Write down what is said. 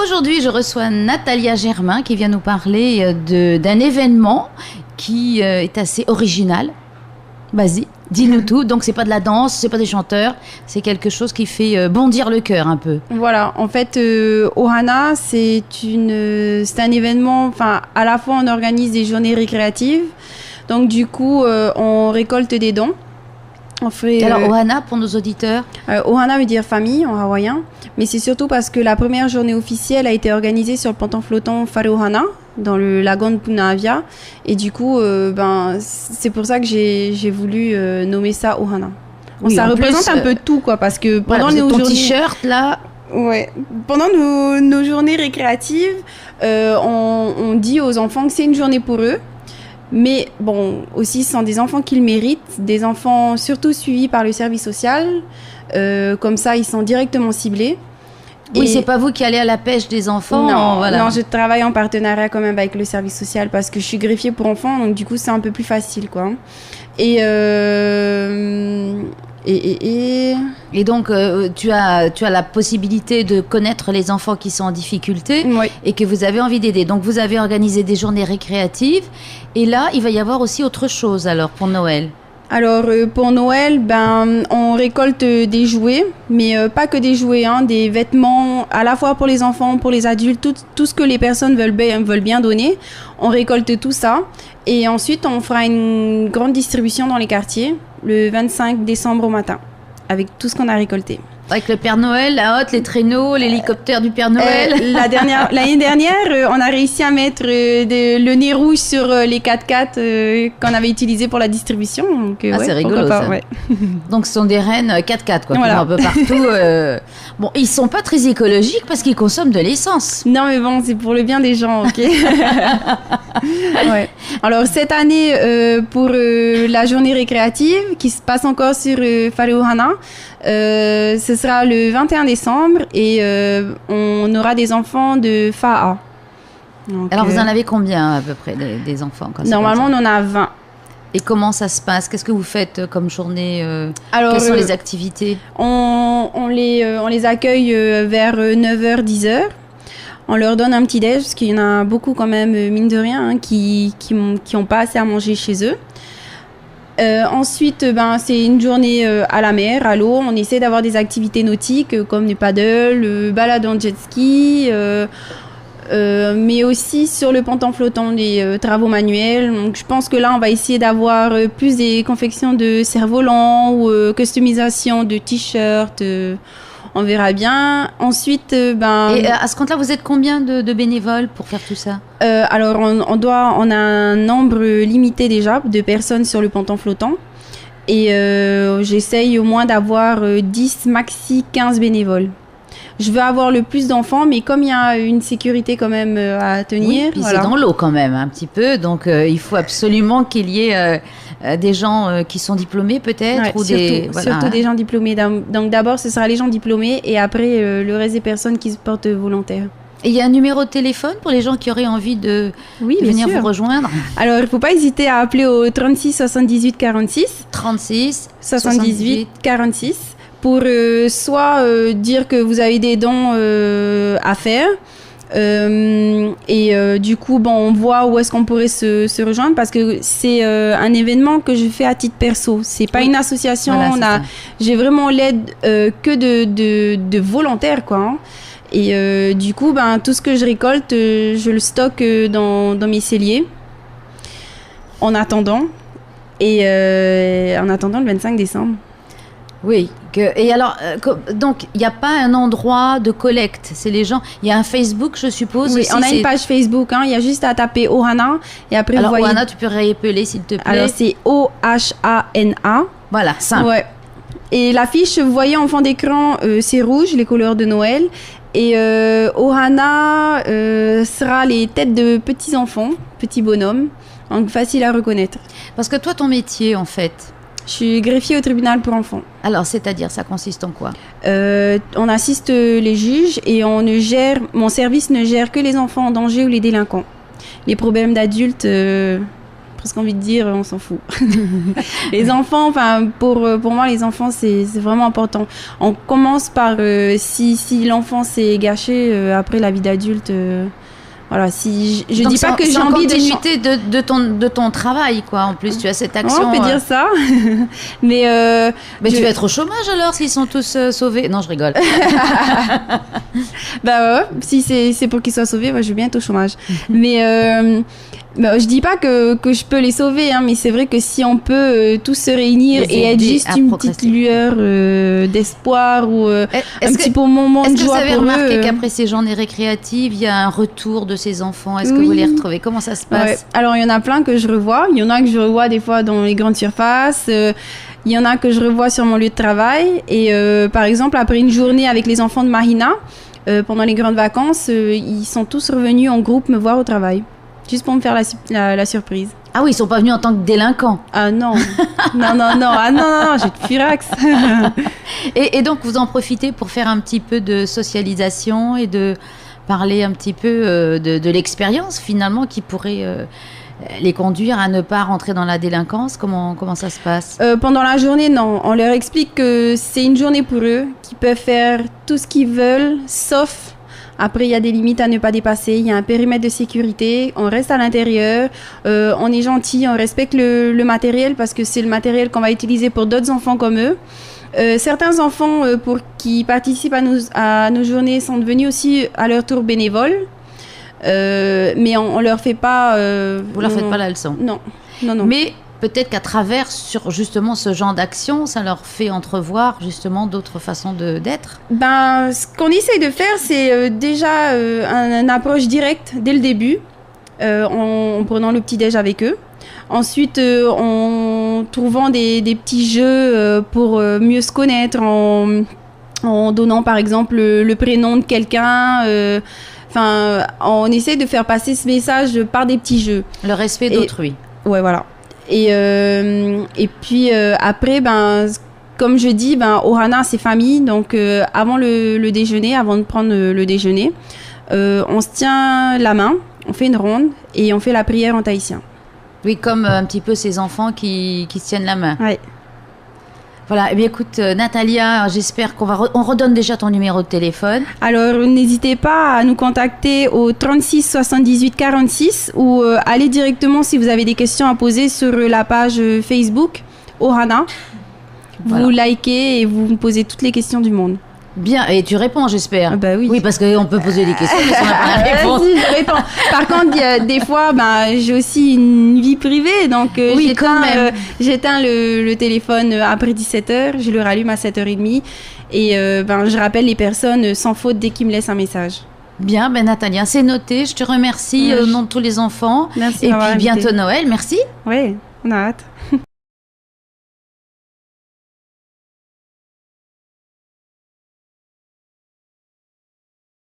Aujourd'hui, je reçois Natalia Germain qui vient nous parler d'un événement qui est assez original. Vas-y, dis-nous tout. Donc, c'est pas de la danse, c'est pas des chanteurs, c'est quelque chose qui fait bondir le cœur un peu. Voilà, en fait, Ohana, c'est un événement, enfin, à la fois on organise des journées récréatives, donc du coup, on récolte des dons. On fait, alors, Ohana, pour nos auditeurs Ohana veut dire famille en hawaïen, mais c'est surtout parce que la première journée officielle a été organisée sur le ponton flottant Whare Ohana, dans le lagon de Punahavia, et du coup, c'est pour ça que j'ai voulu nommer ça Ohana. Oui, ça représente un peu tout, quoi, parce que pendant nos journées... t-shirt, là... Ouais. Pendant nos journées récréatives, on dit aux enfants que c'est une journée pour eux. Mais bon, aussi, ce sont des enfants qui le méritent, des enfants surtout suivis par le service social. Comme ça, ils sont directement ciblés. Oui, c'est pas vous qui allez à la pêche des enfants. Non, je travaille en partenariat quand même avec le service social parce que je suis greffier pour enfants, donc du coup, c'est un peu plus facile, quoi. Et donc, tu as la possibilité de connaître les enfants qui sont en difficulté, oui, et que vous avez envie d'aider. Donc, vous avez organisé des journées récréatives. Et là, il va y avoir aussi autre chose alors pour Noël. Alors, pour Noël, on récolte des jouets, mais pas que des jouets, hein, des vêtements à la fois pour les enfants, pour les adultes, tout ce que les personnes veulent bien donner. On récolte tout ça. Et ensuite, on fera une grande distribution dans les quartiers le 25 décembre au matin, avec tout ce qu'on a récolté. Avec le Père Noël, la hotte, les traîneaux, l'hélicoptère du Père Noël. L'année dernière, on a réussi à mettre le nez rouge sur les 4x4 qu'on avait utilisés pour la distribution. Donc, c'est rigolo, ça. Ouais. Donc, ce sont des rennes 4x4, quoi, voilà. Un peu partout. Bon, ils sont pas très écologiques parce qu'ils consomment de l'essence. Non, mais bon, c'est pour le bien des gens, ok. Ouais. Alors, cette année, pour la journée récréative qui se passe encore sur Whare Ohana, ce sera le 21 décembre et on aura des enfants de FAA. Donc, alors, vous en avez combien à peu près des enfants quand normalement, on en a 20. Et comment ça se passe? Qu'est-ce que vous faites comme journée? Alors, quelles sont les activités? On les accueille vers 9h, 10h. On leur donne un petit déj, parce qu'il y en a beaucoup quand même, mine de rien, hein, qui ont pas assez à manger chez eux. Ensuite, c'est une journée à la mer, à l'eau. On essaie d'avoir des activités nautiques comme des paddles, balade en jet ski, mais aussi sur le ponton flottant des travaux manuels. Donc, je pense que là, on va essayer d'avoir plus des confections de cerfs-volants ou customisation de t-shirts. On verra bien. Ensuite, Et à ce compte-là, vous êtes combien de bénévoles pour faire tout ça? Alors, on a un nombre limité déjà de personnes sur le ponton flottant. Et j'essaye au moins d'avoir 10, maxi 15 bénévoles. Je veux avoir le plus d'enfants, mais comme il y a une sécurité quand même à tenir... Oui, puis voilà. C'est dans l'eau quand même, un petit peu. Donc, il faut absolument qu'il y ait des gens qui sont diplômés peut-être. Ouais, surtout des gens diplômés. Donc, d'abord, ce sera les gens diplômés et après, le reste des personnes qui se portent volontaires. Et il y a un numéro de téléphone pour les gens qui auraient envie de venir vous rejoindre? Alors, il ne faut pas hésiter à appeler au 36 78 46. 36 78 46. Pour soit dire que vous avez des dons à faire et du coup on voit où est-ce qu'on pourrait se rejoindre parce que c'est un événement que je fais à titre perso, c'est pas une association. Voilà, j'ai vraiment l'aide que de volontaires, quoi, hein. Et du coup tout ce que je récolte je le stocke dans mes celliers en attendant le 25 décembre. Oui. Et alors, donc, il n'y a pas un endroit de collecte. C'est les gens. Il y a un Facebook, je suppose. Oui, aussi, on a une page Facebook. Hein, il y a juste à taper Ohana. Et après, alors, vous voyez... Ohana, tu peux réépeler, s'il te plaît. Alors, c'est Ohana. Voilà, simple. Ouais. Et l'affiche, vous voyez en fond d'écran, c'est rouge, les couleurs de Noël. Et Ohana sera les têtes de petits enfants, petits bonhommes. Donc, facile à reconnaître. Parce que toi, ton métier, en fait... Je suis greffier au tribunal pour enfants. Alors, c'est-à-dire, ça consiste en quoi? On assiste les juges et mon service ne gère que les enfants en danger ou les délinquants. Les problèmes d'adultes, presque envie de dire, on s'en fout. Les enfants, enfin, pour moi, les enfants, c'est vraiment important. On commence par, si l'enfance est gâchée, après la vie d'adulte, voilà, si je dis pas que j'ai envie de... C'est en continuité de ton travail, quoi. En plus, tu as cette action... Ouais, on peut dire ça. Mais tu vas être au chômage alors, s'ils sont tous sauvés. Non, je rigole. Bah ouais, si c'est pour qu'ils soient sauvés, moi, je veux bien être au chômage. Mais je dis pas que je peux les sauver, hein, mais c'est vrai que si on peut tous se réunir et être juste une petite lueur d'espoir ou un petit moment de joie pour eux. Est-ce que vous avez remarqué qu'après ces journées récréatives, il y a un retour de ces enfants? Est-ce que vous les retrouvez? Comment ça se passe? Ouais. Alors, il y en a plein que je revois. Il y en a que je revois des fois dans les grandes surfaces. Il y en a que je revois sur mon lieu de travail. Et par exemple, après une journée avec les enfants de Marina, pendant les grandes vacances, ils sont tous revenus en groupe me voir au travail. Juste pour me faire la surprise. Ah oui, ils sont pas venus en tant que délinquants. Ah non. Non, j'ai de furax. Et donc, vous en profitez pour faire un petit peu de socialisation et de parler un petit peu de l'expérience, finalement, qui pourrait les conduire à ne pas rentrer dans la délinquance. Comment ça se passe? Pendant la journée, non. On leur explique que c'est une journée pour eux, qu'ils peuvent faire tout ce qu'ils veulent, sauf... Après, il y a des limites à ne pas dépasser. Il y a un périmètre de sécurité. On reste à l'intérieur. On est gentil. On respecte le matériel parce que c'est le matériel qu'on va utiliser pour d'autres enfants comme eux. Certains enfants qui participent à nos journées sont devenus aussi à leur tour bénévoles. Mais on leur fait pas... Vous leur faites pas la leçon? Non. Mais... peut-être qu'à travers sur justement ce genre d'action, ça leur fait entrevoir justement d'autres façons d'être. Ben, ce qu'on essaye de faire, c'est déjà une approche directe dès le début, en prenant le petit-déj avec eux. Ensuite, en trouvant des petits jeux pour mieux se connaître, en donnant par exemple le prénom de quelqu'un. Enfin, on essaye de faire passer ce message par des petits jeux. Le respect d'autrui. Ouais, voilà. Et puis après, comme je dis, Ohana, c'est famille. Donc avant le déjeuner, avant de prendre le déjeuner, on se tient la main, on fait une ronde et on fait la prière en tahitien. Oui, comme un petit peu ces enfants qui se tiennent la main. Oui. Voilà, eh bien écoute Natalia, j'espère on redonne déjà ton numéro de téléphone. Alors n'hésitez pas à nous contacter au 36 78 46 ou allez directement si vous avez des questions à poser sur la page Facebook Ohana. Voilà. Vous likez et vous me posez toutes les questions du monde. Bien, et tu réponds, j'espère. Bah oui. Oui, parce qu'on peut poser des questions, mais on n'a pas la réponse. Si, je réponds. Par contre, des fois, j'ai aussi une vie privée, donc oui, j'éteins le téléphone après 17h, je le rallume à 7h30 et je rappelle les personnes sans faute dès qu'ils me laissent un message. Bien, Natalia, c'est noté. Je te remercie au nom de tous les enfants. Merci. Et puis bientôt Noël, merci. Oui, on a hâte.